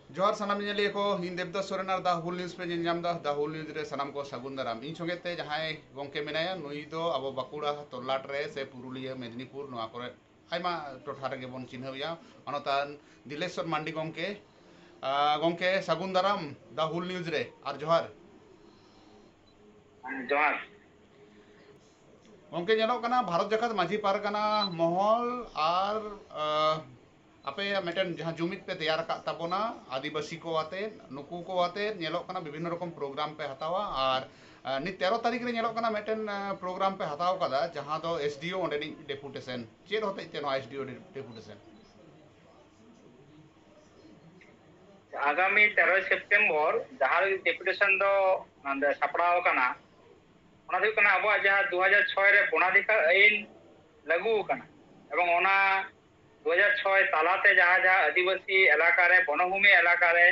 जोहार सानाम ᱧᱮᱧᱮᱞᱤᱭᱟᱹ ᱠᱚ ᱤᱧ ᱫᱮᱵᱫᱟᱥ ᱥᱚᱨᱮᱱ ᱟᱨ ᱫᱟ ᱦᱩᱞ ᱱᱤᱭᱩᱡ ᱯᱮ ᱧᱮᱞ ᱧᱟᱢ ᱫᱟ ᱫᱟ ᱦᱩᱞ ᱱᱤᱭᱩᱡ ᱨᱮ ᱥᱟᱱᱟᱢ ᱠᱚ ᱥᱟᱹᱜᱩᱱ ᱫᱟᱨᱟᱢ ᱤᱧ ᱥᱚᱸᱜᱮ ᱛᱮ ᱡᱟᱦᱟᱸᱭ ᱜᱚᱝᱠᱮ ᱢᱮᱱᱟᱭᱟ ᱱᱩᱭ ᱫᱚ ᱟᱵᱚ ᱵᱟᱸᱠᱩᱲᱟ ᱛᱚᱞᱞᱟᱴ ᱨᱮ ᱥᱮ ᱯᱩᱨᱩᱞᱤᱭᱟᱹ ᱢᱮᱫᱽᱱᱤᱯᱩᱨ ᱱᱚᱣᱟ ᱠᱚᱨᱮ ᱟᱭᱢᱟ ᱴᱚᱴᱷᱟ ᱨᱮᱜᱮ ᱵᱚᱱ ᱪᱤᱱᱦᱟᱹᱣᱮᱭᱟ ᱚᱱᱟᱛᱟᱱ ᱫᱤᱞᱮᱥᱥᱚᱨ ᱢᱟᱱᱰᱤ ᱜᱚᱝᱠᱮ ᱜᱚᱝᱠᱮ ᱥᱟᱹᱜᱩᱱ ᱫᱟᱨᱟᱢ ᱫᱟ ᱦᱩᱞ ᱱᱤᱭᱩᱡ ᱨᱮ ᱟᱨ ᱡᱚᱦᱟᱨ ᱡᱚᱦᱟᱨ ᱜᱚᱝᱠᱮ ᱧᱮᱞᱚᱜ ᱠᱟᱱᱟ ᱵᱷᱟᱨᱚᱛ ᱡᱟᱠᱟᱛ ᱢᱟᱹᱡᱷᱤ ᱯᱟᱨᱜᱟᱱᱟ ᱢᱚᱦᱚᱞ ᱟᱨ ᱟᱯᱮᱭᱟᱜ ᱢᱤᱫᱴᱮᱱ ᱡᱟᱦᱟᱸ ᱡᱩᱢᱤᱫ ᱯᱮ ᱛᱮᱭᱟᱨ ᱟᱠᱟᱫ ᱛᱟᱵᱚᱱᱟ ᱟᱹᱫᱤᱵᱟᱹᱥᱤ ᱠᱚ ᱟᱛᱮ ᱱᱩᱠᱩ ᱠᱚ ᱟᱛᱮ ᱧᱮᱞᱚᱜ ᱠᱟᱱᱟ ᱵᱤᱵᱷᱤᱱᱱᱚ ᱨᱚᱠᱚᱢ ᱯᱨᱳᱜᱨᱟᱢ ᱯᱮ ᱦᱟᱛᱟᱣᱟ ᱟᱨ ᱱᱤᱛ 13 ᱛᱟᱹᱨᱤᱠᱷ ᱨᱮ ᱧᱮᱞᱚᱜ ᱠᱟᱱᱟ ᱢᱤᱫᱴᱮᱱ ᱯᱨᱳᱜᱨᱟᱢ ᱯᱮ ᱦᱟᱛᱟᱣ ᱟᱠᱟᱫᱟ ᱡᱟᱦᱟᱸ ᱫᱚ ᱮᱥᱰᱤओ ᱚᱸᱰᱮᱱᱤᱡ ᱰᱮᱯᱩᱴᱮᱥᱚᱱ ᱪᱮᱫ ᱦᱚᱛᱮᱡ ᱛᱮ ᱱᱚᱣᱟ ᱮᱥᱰᱤओ ᱰᱮᱯᱩᱴᱮᱥᱚᱱ आगामी 13 सेप्टेम्बर जहाँ डेपुटेशन दो सापड़ाव कना अब जहाँ 2006 रे वनाधिकार आईन लागू कना एवं 2006 तालाते जहाँ जहाँ आदिवासी इलाका रे वनभूमि इलाका रे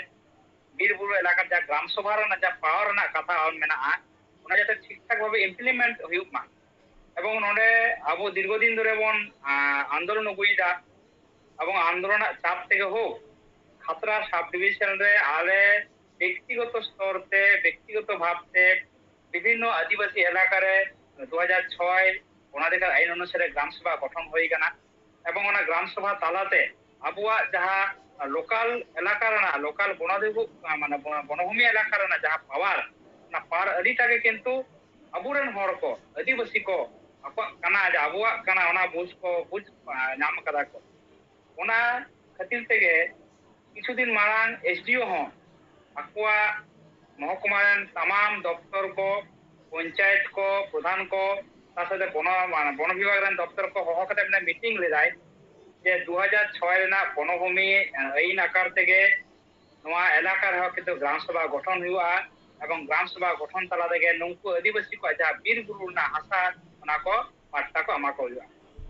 बीरबुरु इलाका जहाँ ग्राम सभा रे जहाँ पावर ना कथा मेना जाते ठीक ठाक भावे इम्प्लीमेंट हुयुक मा एवं नोडे अब दीर्घदिन धरे बन आंदोलन अगुइदा एवं आंदोलन चाप तेगे हो खतरा सब डिविजन रे आले व्यक्तिगत स्तर ते व्यक्तिगत भाव से विभिन्न आदिवासी इलाका रे 2006 वनाधिकार आईन अनुसारे ग्राम सभा गठन होई कना एवं ओना ग्राम सभा तालाते अबुआ जहाँ लोकल इलाका रना लोकल वनाधिकार माने वनभूमि इलाका रना जहाँ पावर ना पार अडिटा के किंतु अबुरन हर को आदिवासी को कना अबुआ कना ओना बुझ को बुझ नाम कदा को ओना खातिर तेगे কিছুদিন মারাং एसडीओ हों अकुआ महकुमा तमाम दफ्तर को पंचायत को प्रधान को तासादे वन विभाग दफ्तर को हह कते मीटिंग लेदाय जे 2006 रेना वनभूमि आईन आकार तेगे नोआ एलाका रह किंतु ग्राम सभा गठन हुआ एवं ग्राम सभा गठन तला तेगे नुंकु आदिवासी को जहाँ बीर बुरु ना हासा ओना को पाट्टा को अमा को हुआ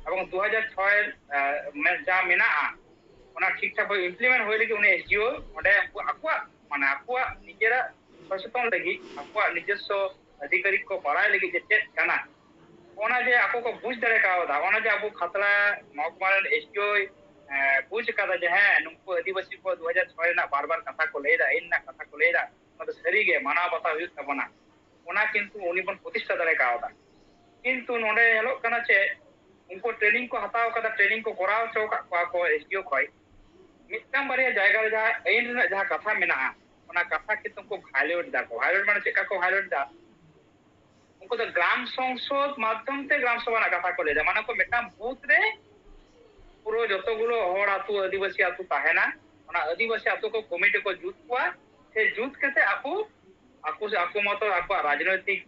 एवं 2006 में जा मेना ठीक ठाक इम्प्लीमेंट हो लगे उन्हें एसडीओ माने निजेरा सचेतन लगी निजस्व अधिकारी को पढ़ाई लगी चेक कना जे आको को बुझ दरे कावदा जे अब खतरा महकुमा एसडीओ बुझ कदा जे हाँ नुकु आदिवासी को 2006 ना बार बार कथा को लेदा इन ना कथा को लेदा सरी गे माना बता हुई तबना किंतु उनी बन प्रतिष्ठा दरे कावदा किंतु नोडे हेलोक कना चे उनको ट्रेनिंग को हताव कदा ट्रेनिंग को कराव चो को एसडीओ खय मिट्टाम बारिया जायगा जहाँ आईन जहाँ कथा मेना कथा कि तुमको हाईलाइट दा को हाईलाइट माने चेका को हाईलाइट दा उनको तो ग्राम संसद माध्यम ते ग्राम सभा ना कथा को ले माने को मिट्टाम बूथ रे पुरो जतगुलो हर आतु आदिवासी आतु ताहेना आदिवासी आतु को कमिटी को जुट हुआ से जुट केते आकु आकु आकु मत आकु राजनैतिक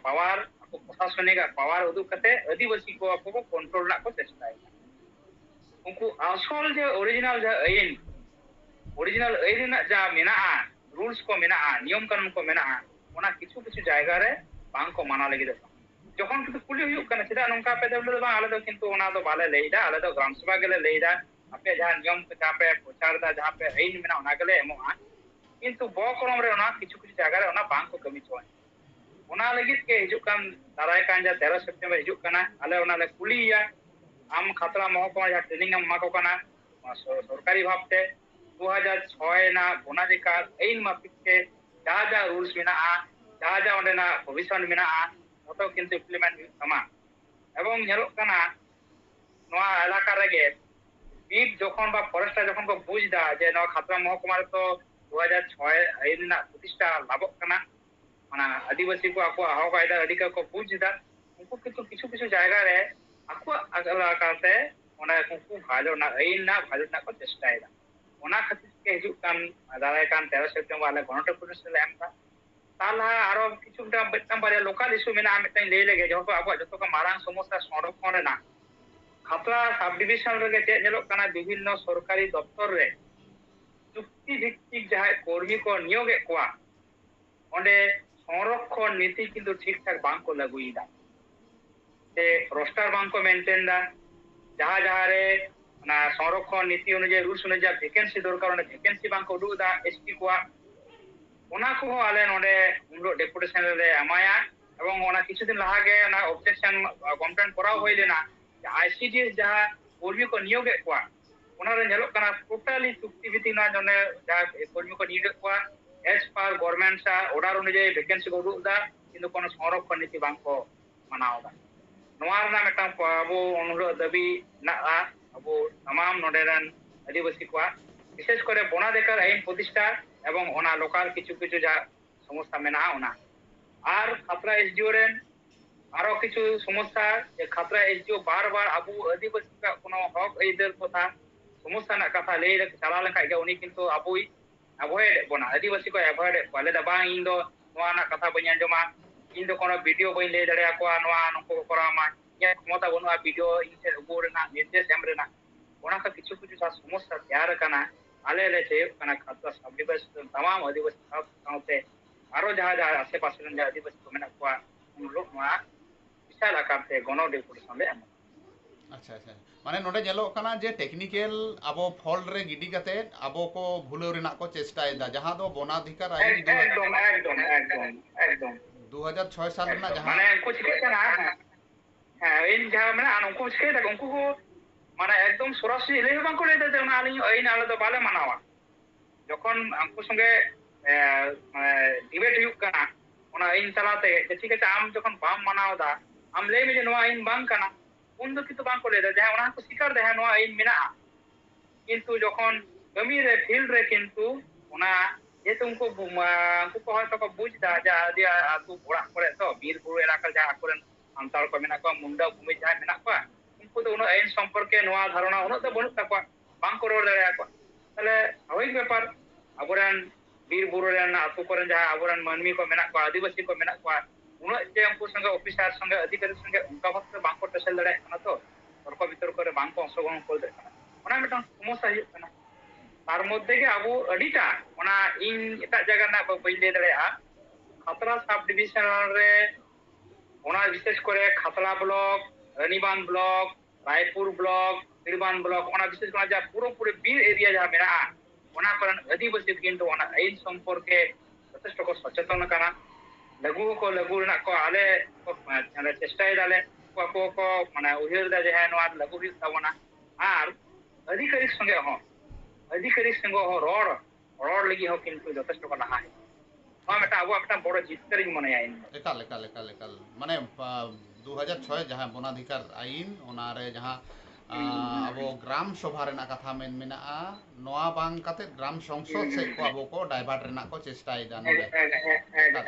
पावर आकु प्रशासनिक पावर उदुक केते आदिवासी को आकु को कंट्रोल ना को चेष्टा उनको असल जे ओरिजिनल जे आईन जा मेना रूल्स को मेना नियम कानून को मेना किछु किछु जायगा रे बांग को माना लगी जखन किंतु कुली हुयुक कना चेदा नंका पे देबले बा आले दो किंतु ओना दो बाले लेइदा आले दो ग्राम सभा गेले लेइदा आपे जहां नियम पे जहां पे प्रचार दा जहां पे आईन मेना ओना गेले एमोआ किंतु बो क्रम रे ओना किछु किछु जायगा रे ओना बांग को कमी चोय ओना लगित के हिजुक कान दाराय कान जा 13 सितंबर हिजुक कना आले ओना ले कुलिया आम खतरा महकुमा जहां ट्रेनिंग एम माको कना सरकारी भावते 2006 ना वनाधिकार आईन माफिक के जहाँ जहाँ रूल्स मेना जहाँ जहाँ ओंडेना प्रोविजन मेना तो किंतु इम्प्लीमेंट तमा एवं नेलोक कना नोआ इलाका रेगे बीट जखन बा फरेस्टर जखन को बुझदा जे नोआ खतरा महकुमा रे तो 2006 आईन ना प्रतिष्ठा लाभक कना माना आदिवासी को आको हक आयदा अधिकार को बुझदा उनको किंतु किछु किछु जायगा रे आको इलाका ते ओना उनको भालो ना आईन ना भालो ना को चेष्टायदा ओना खातिर के हिजुक कान दाराय कान 13 सितंबर वाले गणतंत्र दिवस ले एम का ताला आरो किछु बेतम बारे लोकल इशू मेना मिटन ले लेगे जो को अब जतो का मारांग समस्या संरक्षण ना खतरा सब डिविजन रे के नेलोक काना विभिन्न सरकारी दफ्तर रे चुक्ति भित्तिक जहां कर्मी को नियोग कोआ ओंडे संरक्षण नीति किंतु ठीक ठाक बांग को लागुईदा से रोस्टर बांग को मेंटेन दा जहाँ जहाँ रे ना संरक्षण नीति अनुसार रूल्स अनुसार वैकेंसी दरकार वैकेंसी बांग को उडुदा एसटी को आले नोडे उनको डेपुटेशन रे अमाया एवं किछु दिन लहा गे ना ऑब्जेक्शन कंप्लेंट करा होइले ना आईसीडीएस जहाँ कर्मी को नियोग ᱚᱱᱟᱨᱮ ᱧᱮᱞᱚᱜ ᱠᱟᱱᱟ ᱴᱳᱴᱟᱞᱤ চুক্তি ভিত্তিক না জন্য যারা কর্মী কো নিয়োগ করা এজ পার গভর্নমেন্ট অর্ডার অনুযায়ী ভ্যাকেন্সি কো উডুক দা কিন্তু কোনো সংরক্ষণ নীতি বাং কো মানাও দা ᱱᱚᱣᱟ ᱨᱮᱱᱟᱜ ᱢᱤᱫᱴᱟᱝ ᱟᱵᱚ ᱩᱱᱦᱤᱞᱳᱜ ᱫᱟᱹᱵᱤ ᱢᱮᱱᱟᱜᱼᱟ ᱟᱵᱚ ᱛᱟᱢᱟᱢ ᱱᱚᱰᱮᱨᱮᱱ ᱟᱹᱫᱤᱵᱟᱹᱥᱤ ᱠᱚᱣᱟᱜ বিশেষ করে বনাধিকার আইন প্রতিষ্ঠা এবং ওনা লোকাল কিছু কিছু যা সমস্যা মেনাগᱼᱟ ওনা আর খাতড়া এসডিও রেন আরো কিছু সমস্যা যে খাতড়া এসডিও বারবার আবু আদিবাসী কোনো হক আইদার কথা সমস্যা না কথা লেই চালা লেখা গে উনি কিন্তু আবুই অ্যাভয়েড বনা আদিবাসী কো অ্যাভয়েড বলে দা বাং ইন দো নোয়া না কথা বাñ আᱸᱡᱚᱢᱟ ᱤᱧ ᱫᱚ ᱠᱳᱱᱳ ᱵᱷᱤᱰᱤᱭᱳ ᱵᱟᱹᱧ ᱞᱟᱹᱭ ᱫᱟᱲᱮᱭᱟᱠᱚᱣᱟ ᱱᱚᱣᱟ ᱱᱩᱠᱩ ᱠᱚ ᱠᱚᱨᱟᱣᱢᱟ ᱤᱧᱟᱹᱜ ᱠᱷᱚᱢᱚᱛᱟ ᱵᱟᱹᱱᱩᱜᱼᱟ ᱵᱷᱤᱰᱤᱭᱳ ᱤᱧ ᱴᱷᱮᱱ ᱩᱜᱩ ᱨᱮᱱᱟᱜ ᱱᱤᱨᱫᱮᱥ ᱮᱢ ᱨᱮᱱᱟᱜ ᱚᱱᱟ ᱠᱚ ᱠᱤᱪᱷᱩ ᱠᱤᱪᱷᱩ ᱥᱚᱢᱚᱥᱥᱟ ᱛᱮᱭᱟᱨ ᱟᱠᱟᱱᱟ ᱟᱞᱮ ᱞᱮ ᱪᱟᱹᱭᱚᱜ ᱠᱟᱱᱟ ᱠᱷᱟᱛᱲᱟ ᱥᱟᱵ ᱰᱤᱵᱷᱤᱥᱚᱱ ᱛᱟᱢᱟᱢ ᱟᱹᱫᱤᱵᱟᱹᱥᱤ ᱥᱟᱶᱛᱮ ᱟᱨᱚ ᱡᱟᱦᱟᱸ ᱟᱥᱮ ᱯᱟᱥᱮ ᱨᱮᱱ ᱡᱟᱦᱟᱸ ᱟᱹᱫᱤᱵᱟᱹᱥᱤ ᱠᱚ ᱢᱮᱱᱟᱜ ᱠᱚᱣᱟ ᱩᱱ ᱦᱤᱞᱳᱜ ᱱᱚᱣᱟ বিশাল আকারতে গণডেপুটেশন ᱞᱮ ᱮᱢᱟ ᱟᱪᱪᱷᱟ ᱟᱪᱪᱷᱟ ᱢᱟᱱᱮ ᱱᱚᱰᱮ ᱧᱮᱞᱚᱜ ᱠᱟᱱᱟ ᱡᱮ ᱴᱮᱠᱱᱤᱠᱮᱞ ᱟᱵᱚ ᱯᱷᱚᱞᱰ ᱨᱮ ᱜᱤᱰᱤ ᱠᱟᱛᱮᱫ ᱟᱵᱚ ᱠᱚ ᱵᱷᱩᱞᱟᱹᱣ ᱨᱮᱱᱟᱜ ᱠᱚ ᱪᱮᱥᱴᱟᱭᱮᱫᱟ ᱡᱟᱦᱟᱸ ᱫᱚ বনাধিকার আইন একদম একদম একদম একদম 2006 সাল ᱨᱮᱱᱟᱜ ᱡᱟᱦᱟᱸ মানে উনকু চিকাᱜ কানা হ্যাঁ এই যাহা মানে উনকু চিকাই ᱫᱟ উনকু ᱠᱚ মানে একদম সরাসরি ᱞᱟᱹᱭ ᱦᱚᱸ ᱵᱟᱝᱠᱚ ᱞᱟᱹᱭᱫᱟ ᱡᱮ ᱚᱱᱟ ᱟᱹᱭᱤᱱ ᱟᱞᱮ ᱫᱚ ᱵᱟᱞᱮ ᱢᱟᱱᱟᱣᱟ যখন উনকু সঙ্গে ডিবেট ᱦᱩᱭᱩᱜ ᱠᱟᱱᱟ ᱚᱱᱟ ᱟᱹᱭᱤᱱ ᱛᱟᱞᱟᱛᱮ ᱴᱷᱤᱠ ᱟᱪᱷᱮ ᱟᱢ ᱡᱚᱠᱷᱚᱱ ᱵᱟᱢ ᱢᱟᱱᱟᱣ ᱫᱟ ᱟᱢ ᱞᱟᱹᱭ ᱢᱮ ᱡᱮ ᱱᱚᱣᱟ ᱟᱹᱭᱤᱱ ᱵᱟᱝ ᱠᱟᱱᱟ ᱩᱱ ᱫᱚ ᱠᱤᱱᱛᱩ ᱵᱟᱝᱠᱚ ᱞᱟᱹᱭᱫᱟ ᱡᱟᱦᱟᱸ ᱚᱱᱟ ᱠᱚ স্বীকার ᱫᱟ ᱦᱮᱸ ᱱᱚᱣᱟ ᱟᱹᱭᱤᱱ ᱢᱮᱱᱟᱜᱼᱟ কিন্তু যখন কামি রে ফিল্ড রে কিন্তু ওনা যেহেতু উনকু উনকু হয়তো ko বুঝ দা যে আদি আতু ওড়াᱜ ᱠᱚᱨᱮ ᱛᱚ ᱵᱤᱨ ᱵᱩᱨᱩ ᱮᱞᱟᱠᱟ ᱡᱟᱦᱟᱸ ᱟᱠᱚᱨᱮᱱ ᱥᱟᱱᱛᱟᱲ ᱠᱚ ᱢᱮᱱᱟᱜ ᱠᱚᱣᱟ ᱢᱩᱱᱰᱟ ᱵᱷᱩᱢᱤ ᱡᱟᱦᱟᱸᱭ ᱢᱮᱱᱟᱜ ᱠᱚᱣᱟ ᱩᱱᱠᱩ ᱫᱚ ᱩᱱᱟᱹᱜ ᱟᱹᱭᱤᱱ ᱥᱚᱢᱯᱚর্কে ᱱᱚᱣᱟ ধারণা উনাᱹᱜ ᱫᱚ ᱵᱟᱹᱱᱩᱜ ᱛᱟᱠᱚᱣᱟ ᱵᱟᱝ ᱠᱚ ᱨᱚᱲ ᱫᱟᱲᱮᱭᱟᱠᱚᱣᱟ তাহলে স্বাভাবিক ব্যাপার ᱟᱵᱚᱨᱮᱱ ᱵᱤᱨ ᱵᱩᱨᱩ ᱨᱮᱱ ᱟᱛᱩ ᱠᱚᱨᱮᱱ ᱡᱟᱦᱟᱸ ᱟᱵᱚᱨᱮᱱ ᱢᱟᱹᱱᱢᱤ ᱠᱚ ᱢᱮᱱᱟᱜ ᱠᱚᱣᱟ ᱟᱹᱫᱤᱵᱟᱹᱥᱤ ᱠᱚ ᱢᱮᱱᱟᱜ ᱠᱚᱣᱟ ᱩᱱᱟᱹᱜ ᱡᱮ ᱩᱱᱠᱩ ᱥᱚᱸᱜᱮ ᱚᱯᱷᱤᱥᱟᱨ ᱥᱚᱸᱜᱮ ᱚধিᱠᱟᱨী ᱥᱚᱸᱜᱮ ᱚᱱᱠᱟ ᱵᱷᱟᱵᱛᱮ ᱵᱟᱝᱠᱚ ᱴᱮᱥᱮᱞ ᱫᱟᱲᱮᱭᱟᱜ ᱠᱟᱱᱟ ᱛᱚ তর্ক বিতর্ক রে বাংᱠᱚ অংশগ্রহণ করতে ᱠᱟᱱᱟ ᱚᱱᱟ ᱢᱤᱫᱴᱟᱝ সমস্যা ᱦᱩᱭᱩᱜ ᱠᱟᱱᱟ তার মধ্যে ᱜᱮ ᱟᱵᱚ ᱟᱹᱰᱤᱴᱟ ᱚᱱᱟ ᱤᱧ ᱮᱴᱟᱜ ᱡᱟᱭᱜᱟ ᱨᱮᱱᱟᱜ ᱵᱟᱹᱧ ᱞᱟᱹᱭ ᱫᱟᱲᱮᱭᱟᱜᱼᱟ খাতড়া সাব ডিভিশন রে ওনা বিশেষ করে Khatra block Ranibandh block Raipur block Birbandh block ওনা বিশেষ করে যা পুরোপুরি বীর এরিয়া যা মেনাᱜᱼᱟ ওনা করেন আদিবাসী কিন্তু ওনা আইন সম্পর্কে যথেষ্ট को সচেতন কানা ᱞᱟᱹᱜᱩ ᱠᱚ ᱞᱟᱹᱜᱩ ᱨᱮᱱᱟᱜ ᱠᱚ ᱟᱞᱮ ᱪᱮᱥᱴᱟᱭ ᱫᱟᱞᱮ ᱟᱠᱚ ᱠᱚ ᱢᱟᱱᱮ ᱩᱭᱦᱟᱹᱨ ᱫᱟ ᱡᱮ ᱦᱮᱸ ᱱᱚᱣᱟ ᱞᱟᱹᱜᱩ ᱦᱩᱭᱩᱜ ᱛᱟᱵᱚᱱᱟ ᱟᱨ ᱟᱹᱫᱷᱤᱠᱟᱨᱤ ᱥᱚᱸᱜᱮ ᱦᱚᱸ ᱟᱹᱫᱷᱤᱠᱟᱨᱤ ᱥᱚᱸᱜᱮ ᱦᱚᱸ ᱨᱚᱲ ᱞᱟᱹᱜᱤᱫ ᱦᱚᱸ ᱠᱤᱱᱛু ᱡᱚᱛᱷᱮষ্ট ᱠᱚ ᱞᱟᱦᱟ ᱦᱮᱡ ᱱᱚᱣᱟ ᱢᱤᱫᱴᱟᱝ ᱟᱵᱚᱣᱟᱜ ᱢᱤᱫᱴᱟᱝ ᱵᱚᱲᱚ ᱡᱤᱛᱠᱟᱹᱨᱤᱧ ᱢᱚᱱᱮᱭᱟ ᱤᱧ ᱮᱠᱟᱞ ᱮᱠᱟᱞ ᱮᱠᱟᱞ ᱮᱠᱟᱞ ᱢᱟᱱᱮ 2006 ᱡᱟᱦᱟᱸ বনাধিকার আইন ᱚᱱᱟᱨᱮ ᱡᱟᱦᱟᱸ ᱟᱵᱚ ᱜᱨᱟᱢ ᱥᱚᱵᱷᱟ ᱨᱮᱱᱟᱜ ᱠᱟᱛᱷᱟ ᱢᱮᱱᱟᱜᱼᱟ ᱱᱚᱣᱟ ᱵᱟᱝ ᱠᱟᱛᱮ ᱜᱨᱟᱢ ᱥᱚᱝᱥᱚᱫ ᱥᱮᱫ ᱠᱚ ᱟᱵᱚ ᱠᱚ ᱰᱟᱭᱵᱷᱟর্ট ᱨᱮᱱᱟᱜ ᱠᱚ ᱪᱮᱥᱴᱟᱭᱮᱫᱟ ᱱᱚᱰᱮ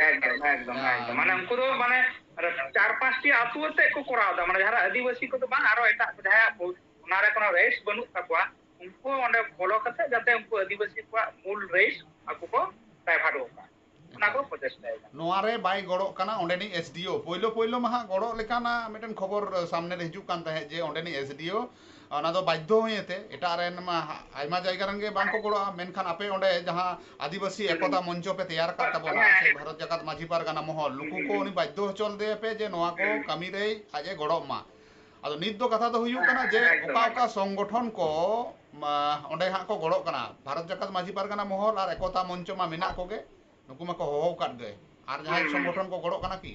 একদম মানে উনকু ᱫᱚ মানে 4-5টি আতু ᱟᱛᱮ ᱠᱚ ᱠᱚᱨᱟᱣ ᱫᱟ মানে যারা আদিবাসী ᱠᱚᱫᱚ ᱵᱟᱝ ᱟᱨᱚ ᱮᱴᱟᱜ ᱡᱟᱦᱟᱸ ᱚᱱᱟᱨᱮ কোনো রেস ᱵᱟᱹᱱᱩᱜ ᱛᱟᱠᱚᱣᱟ ᱩᱱᱠᱩ ᱚᱸᱰᱮ ᱵᱚᱞᱚ ᱠᱟᱛᱮ ᱡᱟᱛᱮ ᱩᱱᱠᱩ ᱟᱹᱫᱤᱵᱟᱹᱥᱤ ᱠᱚᱣᱟᱜ ᱢᱩᱞ রেস ᱟᱠᱚ ᱠᱚ ᱰᱟᱭᱵᱷᱟর্ট ᱚᱠᱟ ᱚᱱᱟ ᱠᱚ ᱯᱨᱚᱪᱮᱥᱴᱟᱭᱮᱫᱟ ᱱᱚᱣᱟᱨᱮ ᱵᱟᱭ ᱜᱚᱲᱚᱜ ᱠᱟᱱᱟ ᱚᱸᱰᱮᱱᱤᱡ ᱮᱥᱰᱤओ ᱯᱳᱭᱞᱳ ᱢᱟ ᱦᱟᱸᱜ ᱜᱚᱲᱚᱜ ᱞᱮᱠᱟᱱᱟᱜ ᱢᱤᱫᱴᱮᱱ ᱠᱷᱚᱵᱚᱨ ᱥᱟᱢᱱᱮ ᱨᱮ ᱦᱤᱡᱩᱜ ᱠᱟᱱ ᱛᱟᱦᱮᱸᱫ ᱡᱮ ᱚᱸᱰᱮᱱᱤᱡ ᱮᱥᱰᱤओ ᱚᱱᱟ ᱫᱚ ᱵᱟᱫᱽᱫᱷᱚ ᱦᱩᱭᱮᱛᱮ ᱮᱴᱟᱜ ᱨᱮᱱ ᱢᱟ ᱟᱭᱢᱟ ᱡᱟᱭᱜᱟ ᱨᱮᱱ ᱜᱮ ᱵᱟᱝᱠᱚ ᱜᱚᱲᱚᱜᱼᱟ ᱢᱮᱱᱠᱷᱟᱱ ᱟᱯᱮ ᱚᱸᱰᱮ ᱡᱟᱦᱟᱸ ᱟᱹᱫᱤᱵᱟᱹᱥᱤ ᱮᱠᱚᱛᱟ ᱢᱚᱧᱪᱚ ᱯᱮ ᱛᱮᱭᱟᱨ ᱟᱠᱟᱫ ᱛᱟᱵᱚᱱᱟ ᱥᱮ ᱵᱷᱟᱨᱚᱛ ᱡᱟᱠᱟᱛ ᱢᱟᱹᱡᱷᱤ ᱯᱟᱨᱜᱟᱱᱟ ᱢᱚᱦᱚᱞ ᱱᱩᱠᱩ ᱠᱚ ᱩᱱᱤ ᱵᱟᱫᱽᱫᱷᱚ ᱦᱚᱪᱚ ᱞᱮᱫᱮᱭᱟᱯᱮ ᱡᱮ ᱱᱚᱣᱟ ᱠᱚ ᱠᱟᱹᱢᱤ ᱨᱮ ᱟᱡ ᱮ ᱜᱚᱲᱚᱜ ᱢᱟ ᱟᱫᱚ ᱱᱤᱛ ᱫᱚ ᱠᱟᱛᱷᱟ ᱫᱚ ᱦᱩᱭᱩᱜ ᱠᱟᱱᱟ ᱡᱮ ᱚᱠᱟ ᱥᱚᱝᱜᱚᱴᱷᱚᱱ ᱠᱚ ᱚᱸᱰᱮ ᱦᱟᱸᱜ ᱠᱚ ᱜᱚᱲᱚᱜ ᱠᱟᱱᱟ ᱵᱷᱟᱨᱚᱛ ᱡᱟᱠᱟᱛ ᱢᱟᱹᱡᱷᱤ ᱯᱟᱨᱜᱟᱱᱟ ᱢᱚᱦᱚᱞ ᱟᱨ ᱮᱠᱚᱛᱟ ᱢᱚᱧᱪᱚ ᱢᱟ ᱢᱮᱱᱟᱜ ᱠᱚᱜᱮ ᱱᱩᱠᱩ ᱢᱟᱠᱚ ᱦᱚᱦᱚ ᱟᱠᱟᱫ ᱜᱮ ᱟᱨ ᱡᱟᱦᱟᱸᱭ ᱥᱚᱝᱜᱚᱴᱷᱚᱱ ᱠᱚ ᱜᱚᱲᱚᱜ ᱠᱟᱱᱟ ᱠᱤ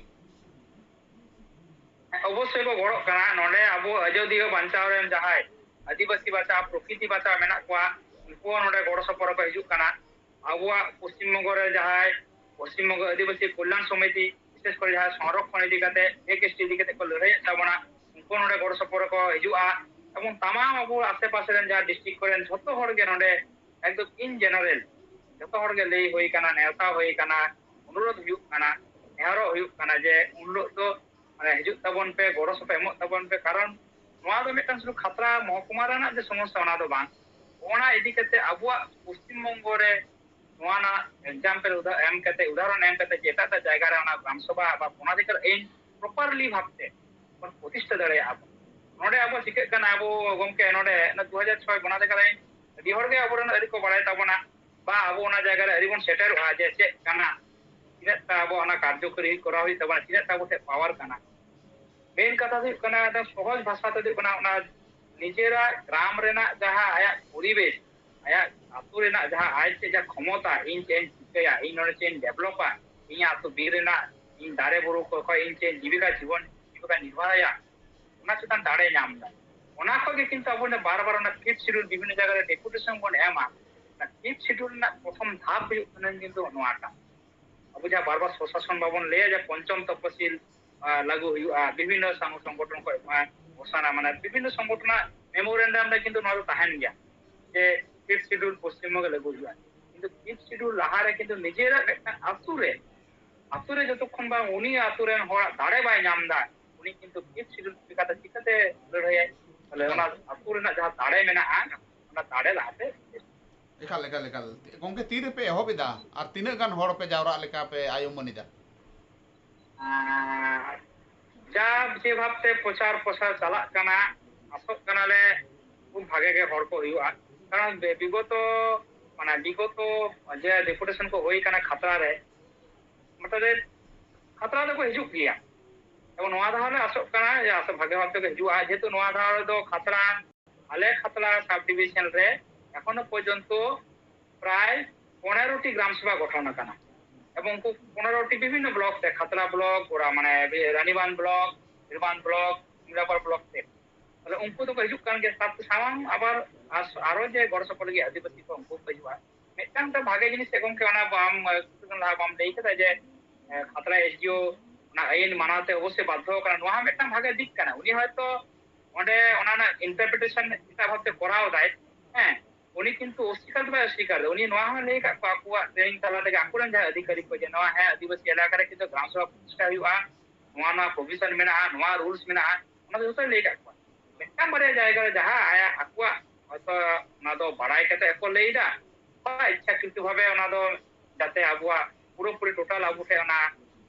অবশ্যই ᱠᱚ ᱜᱚᱲᱚᱜ ᱠᱟᱱᱟ ᱱᱚᱰᱮ ᱟᱵᱚ ᱟᱡᱚᱫᱤᱭᱟᱹ ᱵᱟᱧᱪᱟᱣ ᱨᱮᱱ ᱡᱟᱦᱟᱸᱭ ᱟᱹᱫᱤᱵᱟᱹᱥᱤ ᱵᱟᱧᱪᱟᱣ ᱯᱨᱚᱠᱤᱛᱤ ᱵᱟᱧᱪᱟᱣ ᱢᱮᱱᱟᱜ ᱠᱚᱣᱟ ᱩᱱᱠᱩ ᱱᱚᱰᱮ ᱜᱚᱲᱚ ᱥᱚᱯᱚᱦᱚᱫ ᱠᱚ ᱦᱤᱡᱩᱜ ᱠᱟᱱᱟ ᱟᱵᱚᱣᱟᱜ ᱯᱚᱥᱪᱤᱢ ᱵᱚᱝᱜᱚ ᱨᱮ ᱡᱟᱦᱟᱸᱭ ᱯᱚᱥᱪᱤᱢ ᱵᱚᱝᱜᱚ ᱟᱹᱫᱤᱵᱟᱹᱥᱤ ᱠᱚল্যাণ সমিতি বিশেষ করে যারা সংরক্ষণ ইদি কাতে এসটি ইদি কাতে ko লড়াই তাবনা উনকু নডে গড় সপᱚᱦᱚᱫ ko হিজুᱜᱼᱟ এবং তামাম আবো আশেপাশে রেন যারা ডিস্ট্রিক্ট করেন ᱡᱷᱚᱛᱚ ᱦᱚᱲ ᱜᱮ ᱱᱚᱰᱮ একদম ইন জেনারেল ᱡᱷᱚᱛᱚ ᱦᱚᱲ ᱜᱮ ᱞᱟᱹᱭ ᱦᱩᱭ ᱠᱟᱱᱟ ᱱᱮᱣᱛᱟ ᱦᱩᱭ ᱠᱟᱱᱟ অনুরোধ ᱦᱩᱭᱩᱜ ᱠᱟᱱᱟ ᱱᱮᱦᱚᱨᱚᱜ ᱦᱩᱭᱩᱜ ᱠᱟᱱᱟ ᱡᱮ ᱩᱱᱞᱚᱜ ᱫᱚ মানে হিজুᱜ তাবন পে গড় সপᱚᱦᱚᱫ এমᱚᱜ তাবᱚᱱ ᱯᱮ কারণ নোয়া ᱫᱚ ᱢᱤᱫᱴᱟᱝ শুধু খাতড়া মহকুমা ᱨᱮᱱᱟᱜ ᱡᱮ সমস্যা ᱚᱱᱟ ᱫᱚ ᱵᱟᱝ ᱚᱱᱟ ᱤᱫᱤ ᱠᱟᱛᱮ ᱟᱵᱚᱣᱟᱜ ᱯᱚᱥᱪᱤᱢ ᱵᱚᱝᱜᱚ ᱨᱮ নোয়া না এক্সাম্পল এম কাতে উদাহরণ এম কাতে যে এটাটা জায়গা রে ওনা গ্রাম সভা বা বনাধিকার আইন প্রপারলি ভাবতে কোন প্রতিষ্ঠা দাঁড়ায় ᱱᱚᱰᱮ ᱟᱵᱚ ᱪᱤᱠᱟᱹᱜ ᱠᱟᱱᱟ ᱟᱵᱚ ᱜᱚᱢᱠᱮ ᱱᱚᱰᱮ 2006 ᱵᱚᱱᱟধিকার ᱟᱹᱭᱤᱱ ᱟᱹᱰᱤ ᱦᱚᱲ ᱜᱮ ᱟᱵᱚᱨᱮᱱ ᱟᱹᱨᱤ ᱠᱚ ᱵᱟᱲᱟᱭ ᱛᱟᱵᱚᱱᱟ ᱵᱟ ᱟᱵᱚ ᱚᱱᱟ ᱡᱟᱭᱜᱟ ᱨᱮ ᱟᱹᱨᱤ ᱵᱚᱱ ᱥᱮᱴᱮᱨᱚᱜᱼᱟ ᱡᱮ ᱪᱮᱫ ᱠᱟᱱᱟ ᱛᱤᱱᱟᱹᱜ ᱴᱟ ᱟᱵᱚ ᱚᱱᱟ ᱠᱟর্যকরী ᱠᱚᱨᱟᱣ ᱦᱩᱭᱩᱜ ᱛᱟᱵᱚᱱᱟ ᱛᱤᱱᱟᱹᱜ ᱴᱟ ᱟᱵᱚ ᱴᱷᱮᱱ ᱯᱟᱣᱟᱨ ᱠᱟᱱᱟ মেইন কথা ᱦᱩᱭᱩᱜ ᱠᱟᱱᱟ সহজ ভাষা তে ᱦᱩᱭᱩᱜ ᱠᱟᱱᱟ ᱚᱱᱟ নিজেরা গ্রাম রেনাᱜ ᱡᱟᱦᱟᱸ ᱟᱭᱟᱜ পরিবেশ ᱟᱭᱟᱜ ᱟᱛᱩ ᱨᱮᱱᱟᱜ ᱡᱟᱦᱟᱸ ᱟᱡ ᱛᱮ ᱡᱟᱦᱟᱸ ᱠᱷᱚᱢᱚᱛᱟ ᱤᱧ ᱪᱮᱫ ᱤᱧ ᱪᱤᱠᱟᱹᱭᱟ ᱤᱧ ᱱᱚᱰᱮ ᱪᱮᱫ ᱤᱧ ᱰᱮᱵᱷᱞᱚᱯᱟ ᱤᱧᱟᱹᱜ ᱟᱛᱩ ᱵᱤᱨ ᱨᱮᱱᱟᱜ ᱤᱧ ᱫᱟᱨᱮ ᱵᱩᱨᱩ ᱠᱚ ᱠᱷᱚᱡ ᱤᱧ ᱪᱮᱫ ᱡᱤᱵᱤᱠᱟ ᱡᱤᱵᱚᱱ ᱡᱤᱵᱤᱠᱟ ᱱᱤᱨᱵᱟᱦᱟᱭᱟ ᱚᱱᱟ ᱪᱮᱛᱟᱱ ᱫᱟᱲᱮ ᱧᱟᱢ ᱫᱟ ᱚᱱᱟ ᱠᱚᱜᱮ ᱠᱤᱱᱛᱩ ᱟᱵᱚ ᱵᱟᱨ ᱵᱟᱨ ᱚᱱᱟ ᱯᱷᱤᱯ ᱥᱤᱰᱩᱞ ᱵᱤᱵᱷᱤᱱᱱᱚ ᱡᱟᱭᱜᱟ ᱨᱮ ᱰᱮᱯᱩᱴᱮᱥᱚᱱ ᱵᱚᱱ ᱮᱢᱟ ᱚᱱᱟ ᱯᱷᱤᱯ ᱥᱤᱰᱩᱞ ᱨᱮᱱᱟᱜ ᱯᱨᱚᱛᱷᱚᱢ ধাপ ᱦᱩᱭᱩᱜ ᱠᱟᱱᱟ ᱠᱤᱱᱛু ᱱᱚᱣᱟᱴᱟᱜ ᱟᱵᱚ ᱡᱟᱦᱟᱸ ᱵᱟᱨ ᱵᱟᱨ ᱥᱚᱥᱟᱥᱚᱱ ᱵᱟᱵᱚᱱ ᱞᱟᱹᱭᱟ ᱡᱮ ᱯᱚᱧᱪᱚᱢ ᱛᱚᱯᱚᱥᱤᱞ ᱞᱟᱜᱩ ᱦᱩᱭᱩᱜᱼᱟ ᱵᱤᱵᱷᱤᱱᱱᱚ ᱥᱚᱝᱜᱚঠᱚᱱ ᱠᱚ ঘোষণা মানে বিভিন্ন সংগঠনের মেমোরেন্ডাম রে কিন্তু নয় তাহেন গিয়া যে ফিফথ শিডিউল পশ্চিমবঙ্গে লাগু হইয়া কিন্তু ফিফথ শিডিউল লাহারে কিন্তু নিজেরা একটা আতুরে যতক্ষণ বা উনি আতুরেন হড় দাড়ে বাই নামদা উনি কিন্তু ফিফথ শিডিউল চিকাতে চিকাতে লড়াই তাহলে ওনার আতুরে না যাহা দাড়ে মেনাআ ওনা দাড়ে লাহাতে একাল একাল একাল গঙ্কে তীরে পে এহবিদা আর তিনাᱹᱜ গান হড় পে জাওরা লেকা পে আয়ুমনিদা যা যে ভাবতে প্রচার প্রসার চালাক কানা আসক কানালে খুব ভাগে গে হড় কো হুইউआ কারণ বিগত মানে বিগত যে ডেপুটেশন কো হই কানা খাতরা রে মতলব খাতরা ᱫᱚᱠᱚ ᱦᱤᱡᱩᱜ ᱜᱮᱭᱟ এবং নোয়া ধারে আসক কানা যে আসক ভাগে ভাবতে কে ᱦᱤᱡᱩᱜᱼᱟ যেহেতু নোয়া ধারে ᱫᱚ খাতরা আলে খাতরা সাব ডিভিশন রে এখনো পর্যন্ত প্রায় 15টি গ্রাম সভা গঠন কানা এবং 15টি বিভিন্ন ব্লক তে খাতরা ব্লক ওরা মানে রানীবান ব্লক নির্বাণ ব্লক মিলাপার ব্লক তে তাহলে উনকু তো হিজুক কান গে সামাম আবার আরো যে গড়সপড় গে আদিবাসী ko উনকু হিজুয়া মিটাং তা ভাগে জিনিস এখন কে ওনা বাম কিছুদিন লাগ বাম দেই কেদা যে খাতরা এসডিও না আইন মানাতে অবশ্যই বাধ্য কারণ নোয়া মিটাং ভাগে দিক কানা উনি হয়তো ওনে ওনা ইন্টারপ্রিটেশন এটা ভাবতে করাও দায় হ্যাঁ উনি কিন্তু অস্বীকার বা অস্বীকার উনি নোয়া লেই কা আকুয়া ট্রেনিং তালা থেকে আকুরেন যা অধিকারী কো যে নোয়া হ্যাঁ আদিবাসী এলাকা রে কিন্তু গ্রাম সভা প্রতিষ্ঠা হুইউआ নোয়া নোয়া প্রভিশন মেনাআ নোয়া রুলস মেনাআ ওনা জোতো লেই কা মিটাং বারে জায়গা রে যাহা আয়া আকুয়া হয়তো ওনা দো বাড়াই কাতে একো লেইদা বা ইচ্ছাকৃত ভাবে ওনা দো যাতে আবুয়া পুরোপুরি টোটাল আবু ঠে ওনা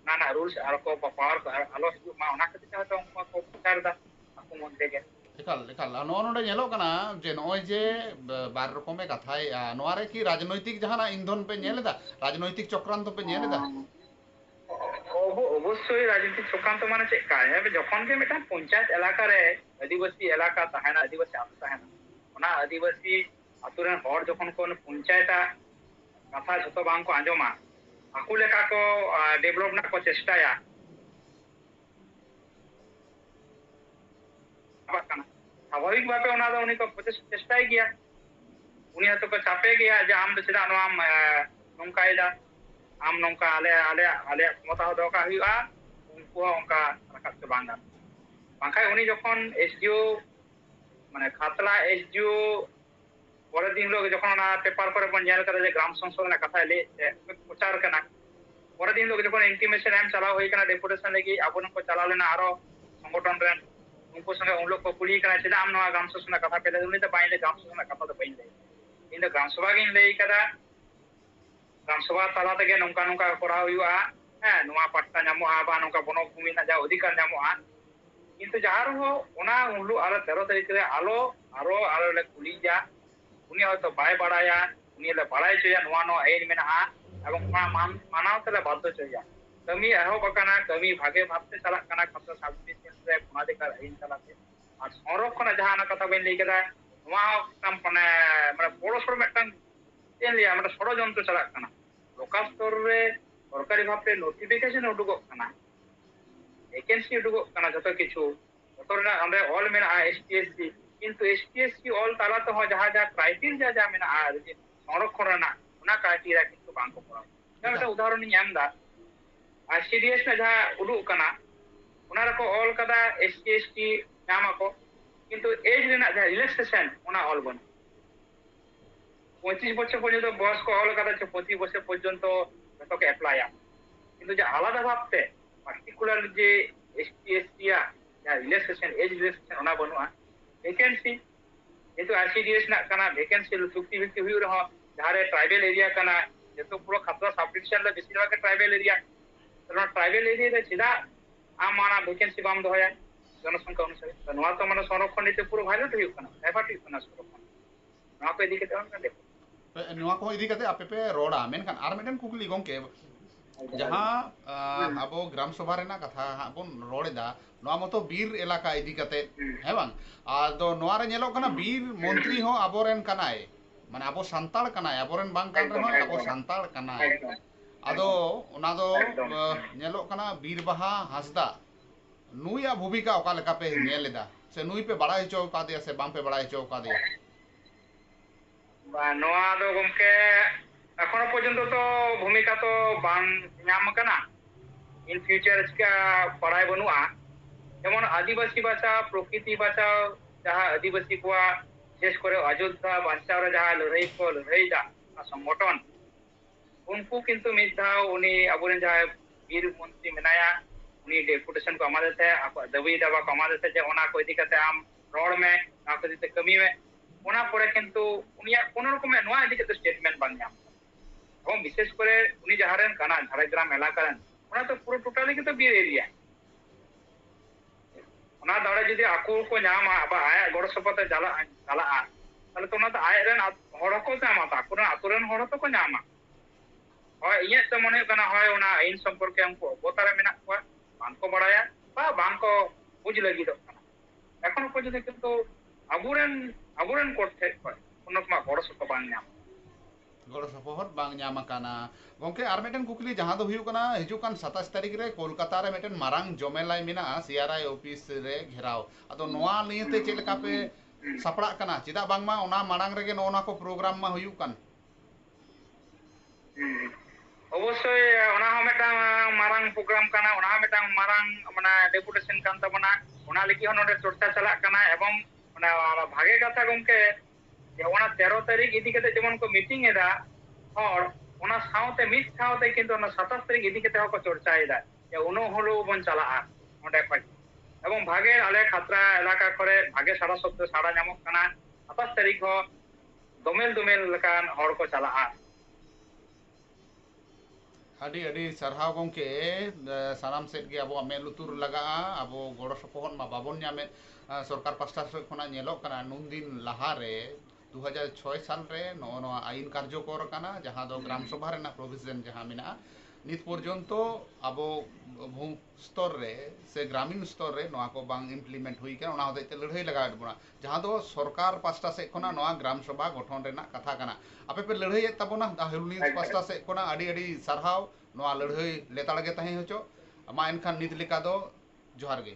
নানা রুলস আর কো পাওয়ার আলো হিজুক মা ওনা খাতির হয়তো উনকু কো প্রচার দা আকু মধ্যে গে একাল একাল নো নোডে ñeলᱚᱜ কানা যে নয় যে বার রকমে কথাই নোয়ারে কি রাজনৈতিক জাহানা ইন্ধন পে ñeলেদা রাজনৈতিক চক্রান্ত পে ñeলেদা অবশ্যই রাজনীতি চক্রান্ত মানে চেক কায় যখন গে মিটা পঞ্চায়েত এলাকা রে আদিবাসী এলাকা তাহেনা আদিবাসী আতু তাহেনা ওনা আদিবাসী আতুরেন হড় যখন কোন পঞ্চায়েতা কথা যত বাং কো আঞ্জমা আকু লেকা কো ডেভেলপ না কো চেষ্টায়া স্বাভাবিক ভাবে ওনা দো উনি কো চেষ্টাই গিয়া উনি হয়তো কো চাপে গিয়া যে আম দো চেদা নোয়া নংকাইদা am nongka ale ক্ষমতা দরকার হুইউआ উনকু অঙ্কা রাখাত কে বাঙ্গা বাঙ্কাই উনি যখন এসডিও মানে খাতলা এসডিও পরের দিন লোক যখন ওনা পেপার করে বন জেল করে যে গ্রাম সংশোধনের কথা লে প্রচার কানা পরের দিন লোক যখন ইন্টিমেশন এম চালাও হই কানা ডেপুটেশন লাগি আবন কো চালালে না আরো সংগঠন রেন উনকু সঙ্গে উন লোক কো কুলি কানা চেদা am নোয়া গ্রাম সংশোধনের কথা পেলে উনি তো বাইলে গ্রাম সংশোধনের কথা তো বাইলে ইন গ্রাম সভা গিন লেই কাদা গ্রাম সভা তালা থেকে নৌকা নৌকা করা হুইউआ হ্যাঁ নোয়া পাট্টা ñamoᱜᱼᱟ বা নৌকা বনভূমি না যা অধিকার ñamoᱜᱼᱟ কিন্তু যাহার হো ওনা উনলু আর 13 তারিখ রে আরো লে কুলি যা উনি হয়তো বাই বাড়ায়া উনি লে বাড়াই চয়া নোয়া নো আইন মেনাআ এবং মানাও তেলে বাধ্য চয়া কামি এহব কানা কামি ভাগে ভাবতে চালাক কানা খাতরা সাবডিভিশন রে পুনাধিকার আইন চালাতে আর সংরক্ষণ জাহানা কথা বেন লই কেদা নোয়া কাম মানে বড় সড় মেটাং চেন লিয়া মানে ষড়যন্ত্র চালাক কানা লোকাল স্তর রে সরকারি ভাবে নোটিফিকেশন উডুগক কানা ভ্যাকেন্সি উডুগক কানা যত কিছু যত না আমরা অল মেনা এসটিএসসি কিন্তু এসটিএসসি অল তালাতে হয় যাহা যা ক্রাইটেরিয়া যা মেনা আর যে সংরক্ষণ না ওনা ক্রাইটেরিয়া কিন্তু বাং কো করা যেমন একটা উদাহরণ নি এমদা আর সিডিএস না যা উডুক কানা ওনা রকো অল কাদা এসটিএসটি নামাকো কিন্তু এজ রেনা যা রিল্যাক্সেশন ওনা অল বন 25 বছর পর্যন্ত বয়স কো হল কথা 25 বছর পর্যন্ত যতকে অ্যাপ্লাইয়া কিন্তু যে আলাদা ভাবতে পার্টিকুলার যে এসটিএসটিয়া যা রিল্যাক্সেশন এজ রিল্যাক্সেশন ওনা বনুয়া ভ্যাকেন্সি যেহেতু আরসিডিএস না কানা ভ্যাকেন্সি চুক্তি ভিত্তি হুই রহ যাহারে ট্রাইবেল এরিয়া কানা যেহেতু পুরো খাতরা সাবডিভিশন রে বেশিরভাগ ট্রাইবেল এরিয়া কারণ ট্রাইবেল এরিয়া রে সিধা আমানা ভ্যাকেন্সি বাম দহয়া জনসংখ্যা অনুসারে তো নোয়া তো মানে সংরক্ষণ নিতে পুরো ভাইলেট হুই কানা এফার্ট হুই কানা সংরক্ষণ নোয়া কো এদিকে তেমন না দেখো নোয়া কো ইদি কাতে আপে পে রোডা মেনখান আর মেটেন কুকলি গংকে যাহা আবো গ্রাম সভা রেনা কথা বন রোড়েদা নোয়া মতো বীর এলাকা ইদি কাতে হ্যাঁ বাং আদো নোয়া রে ñeলᱚᱜ কানা বীর মন্ত্রী হো আবরেন কানাই মানে আবো সান্তাল কানাই আবরেন বাং কান রে আবো সান্তাল কানাই আদো ওনা দো ñeলᱚᱜ কানা বীর বাহা হাসদা নুয়া ভূমিকা ওকা লেকা পে ñeলেদা से नुई पे बड़ा हचो का दिया से बाम पे बड़ा हचो का दिया नोआ दो गमके एखोनो पर्यन्त तो भूमिका तो बान नाम कना इन फ्यूचर चिका पढ़ाई बनुआ যেমন আদিবাসী বাঁচা প্রকৃতি বাঁচাও যাহা আদিবাসী কোয়া বিশেষ করে অযোধ্যা বাঁচাওর যাহা লড়াই কো লড়াইদা সংগঠন उनको किंतु मिद धाव उनी अबुरेन जहाँ वीर मंत्री मेनाया उनी डेपुटेशन को अमादे थे दबी दबा को अमादे थे जे ओना को इदी कते आम रोड में ना को दिते कमी में ओना परे किंतु उनिया कोनो रकम नोआ इदी कते स्टेटमेंट बांग नाम এবং বিশেষ করে উনি যাহারেন কানা ঝাড়গ্রাম এলাকারেন ওনা তো পুরো টোটালি কিন্তু বীর এরিয়া ওনা দাঁড়ে যদি আকু को ᱧᱟᱢᱟ বা আয় গড় সপতে চালাআ তাহলে তো ওনা তো আয়রেন হড় को ᱧᱟᱢᱟ তাকুরেন আতুরেন হড় তো को ᱧᱟᱢᱟ হয় ইয়ে তো মনে কনা হয় ওনা আইন সম্পর্কে हमको অবতারে মেনা কোয়া বানকো বাড়ায়া বা বানকো বুঝ লাগিদো কানা এখনো পর্যন্ত কিন্তু আবুরেন করতে হয় কোনো মা বড় সপ বান ᱧᱟᱢ गड़ सपोहट बांग ᱧᱟᱢ काना गंके आर मेटन कुकली जहां दो हुयु कना हिजुकान 27 तारीख रे कोलकाता रे मेटन मारांग जमेलाई मेना सीआरआई ऑफिस रे घेराव अदो नोआ लियते चेल का पे सपड़ा कना चिदा बांगमा ओना मारांग रेगे नोना को प्रोग्राम मा हुयु कान অবশ্যই ওনা হমেটাং মারাং প্রোগ্রাম কানা ওনা হমেটাং মারাং মানে ডেপুটেশন কান তাবনা ওনা লিকি হনডে চর্চা চালাক কানা এবং মানে ভাগে কথা গমকে যে ওনা 13 তারিখ ইদি কতে যেমন কো মিটিং এদা और ওনা সাউতে মিট সাউতে কিন্তু ওনা 27 তারিখ ইদি কতে হকো চর্চা এদা যে উনো হলো বন চালাআ ওডে কই এবং ভাগে আলে খাতরা এলাকা করে ভাগে সারা সপ্তাহ সারা নামক কানা 27 তারিখ হ দমেল কান হড় को চালাআ अडी अडी सरहाव गंके सानाम सेट गे अब मे लुतुर लगा अब गड़ सपोहट मा बाबन ᱧᱟᱢে सरकार पास्टा से खना नेलो कना नुन दिन लहा रे 2006 साल रे नो आईन कार्यकर कना जहां दो ग्राम सभा रेना प्रोविजन जहां मिना नित पर्यंत अब भू स्तर रे से ग्रामीण स्तर रे नोआ को बांग इम्प्लीमेंट हुई के ओना होते लड़ाई लगा बना जहां दो सरकार पास्टा से खना नोआ ग्राम सभा गठन रेना कथा कना आपे पे लड़ाई तबना हुलनी पास्टा से खना अडी अडी सरहाव नोआ लड़ाई लेताड़ गे तहे होचो मा एनखान नित लिका दो जोहार गे।